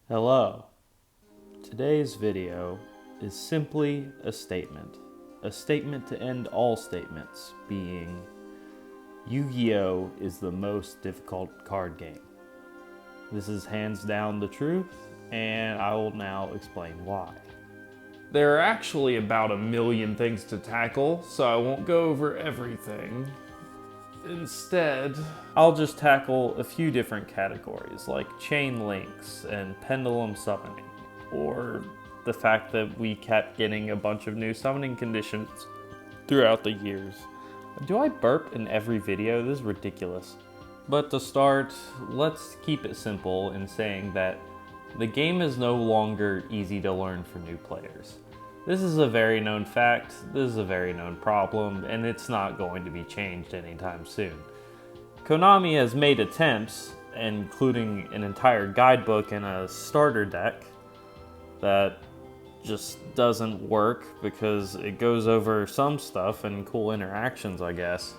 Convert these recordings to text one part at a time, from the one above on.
Hello. Today's video is simply a statement to end all statements, being Yu-Gi-Oh! Is the most difficult card game. This is hands down the truth, and I will now explain why. There are actually about 1,000,000 things to tackle, so I won't go over everything. Instead, I'll just tackle a few different categories like chain links and pendulum summoning, or the fact that we kept getting a bunch of new summoning conditions throughout the years. Do I burp in every video? This is ridiculous. But to start, let's keep it simple in saying that the game is no longer easy to learn for new players. This is a very known fact, this is a very known problem, and it's not going to be changed anytime soon. Konami has made attempts, including an entire guidebook and a starter deck, that just doesn't work because it goes over some stuff and cool interactions, I guess,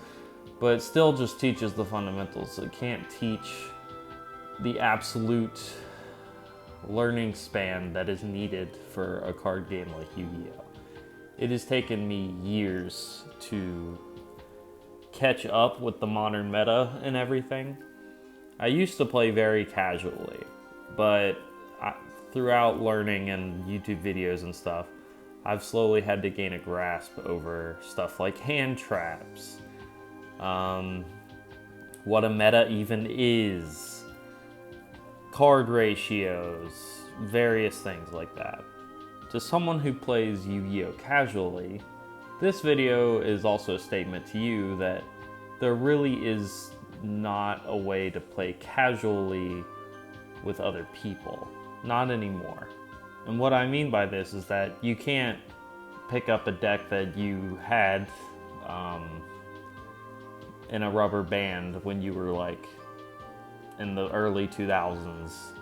but it still just teaches the fundamentals. It can't teach the absolute learning span that is needed for a card game like Yu-Gi-Oh! It has taken me years to catch up with the modern meta and everything. I used to play very casually, but throughout learning and YouTube videos and stuff, I've slowly had to gain a grasp over stuff like hand traps, what a meta even is, card ratios, various things like that. To someone who plays Yu-Gi-Oh! Casually, this video is also a statement to you that there really is not a way to play casually with other people. Not anymore. And what I mean by this is that you can't pick up a deck that you had in a rubber band when you were like in the early 2000s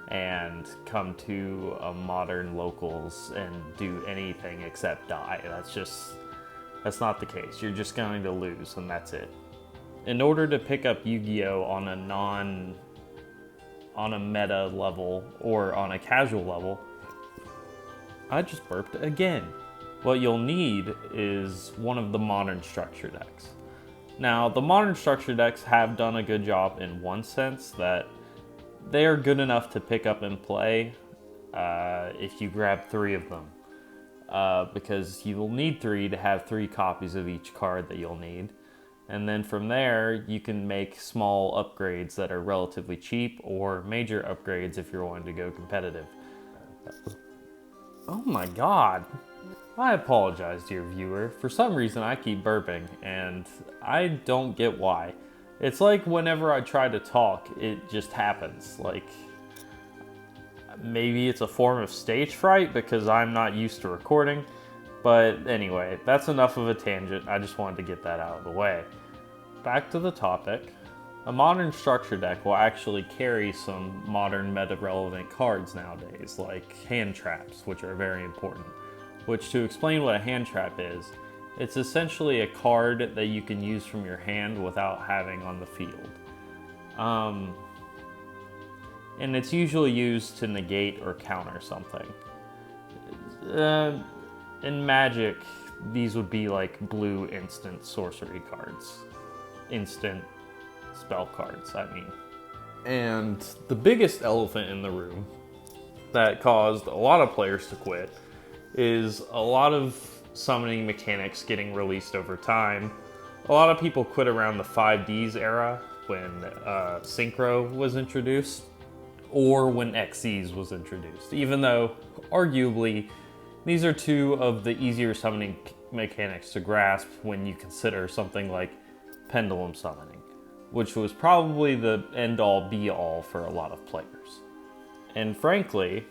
and come to a modern locals and do anything except die. That's not the case. You're just going to lose, and that's it. In order to pick up Yu-Gi-Oh! On a meta level or on a casual level, I just burped again. What you'll need is one of the modern structure decks. Now, the modern structure decks have done a good job in one sense, that they are good enough to pick up and play if you grab 3 of them. Because you will need 3 to have 3 copies of each card that you'll need. And then from there, you can make small upgrades that are relatively cheap, or major upgrades if you're wanting to go competitive. Oh my god. I apologize, dear viewer. For some reason, I keep burping, and I don't get why. It's like whenever I try to talk, it just happens. Like, maybe it's a form of stage fright because I'm not used to recording. But anyway, that's enough of a tangent. I just wanted to get that out of the way. Back to the topic. A modern structure deck will actually carry some modern meta-relevant cards nowadays, like hand traps, which are very important. Which, to explain what a hand trap is, it's essentially a card that you can use from your hand without having on the field. And it's usually used to negate or counter something. In Magic, these would be like blue instant sorcery cards. Instant spell cards, I mean. and the biggest elephant in the room that caused a lot of players to quit is a lot of summoning mechanics getting released over time. A lot of people quit around the 5Ds era when Synchro was introduced, or when Xyz was introduced, even though arguably these are 2 of the easier summoning mechanics to grasp when you consider something like pendulum summoning, which was probably the end-all be-all for a lot of players. And frankly,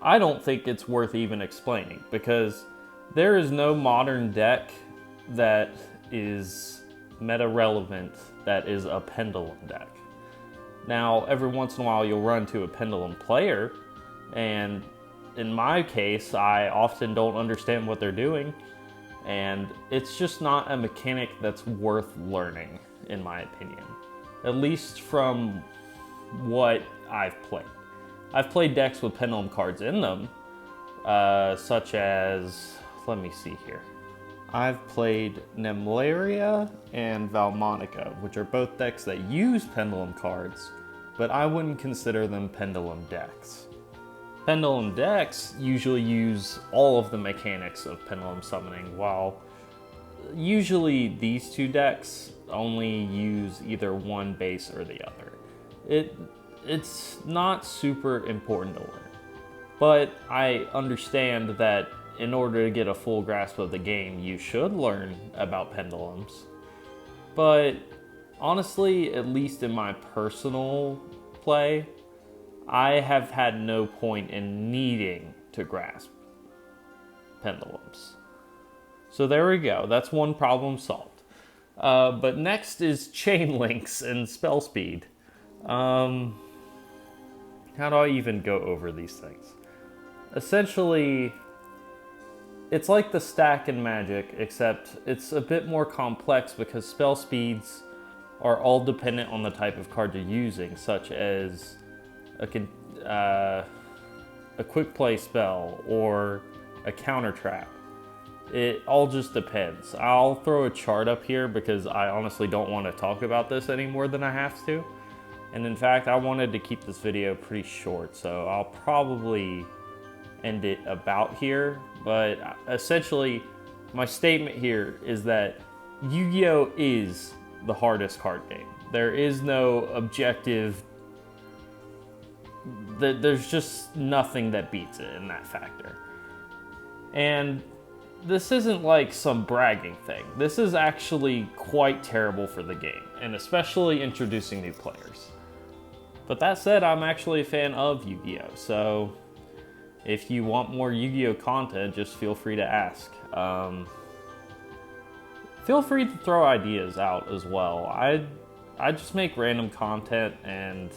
I don't think it's worth even explaining, because there is no modern deck that is meta-relevant that is a pendulum deck. Now, every once in a while you'll run into a pendulum player, and in my case, I often don't understand what they're doing, and it's just not a mechanic that's worth learning, in my opinion. At least from what I've played. I've played decks with pendulum cards in them, such as, let me see here. I've played Nemlaria and Valmonica, which are both decks that use pendulum cards, but I wouldn't consider them pendulum decks. Pendulum decks usually use all of the mechanics of pendulum summoning, while usually these two decks only use either one base or the other. It's not super important to learn, but I understand that in order to get a full grasp of the game, you should learn about pendulums. But honestly, at least in my personal play, I have had no point in needing to grasp pendulums. So there we go, that's one problem solved. But next is chain links and spell speed. How do I even go over these things? Essentially, it's like the stack in Magic, except it's a bit more complex because spell speeds are all dependent on the type of card you're using, such as a quick play spell or a counter trap. It all just depends. I'll throw a chart up here because I honestly don't want to talk about this any more than I have to. And in fact, I wanted to keep this video pretty short, so I'll probably end it about here. But essentially, my statement here is that Yu-Gi-Oh! Is the hardest card game. There is no objective. There's just nothing that beats it in that factor. And this isn't like some bragging thing. This is actually quite terrible for the game, and especially introducing new players. But that said, I'm actually a fan of Yu-Gi-Oh! So if you want more Yu-Gi-Oh! Content, just feel free to ask. Feel free to throw ideas out as well. I just make random content and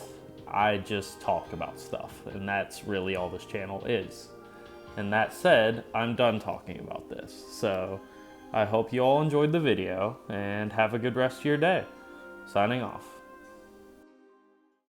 I just talk about stuff, and that's really all this channel is. And that said, I'm done talking about this. So I hope you all enjoyed the video and have a good rest of your day. Signing off.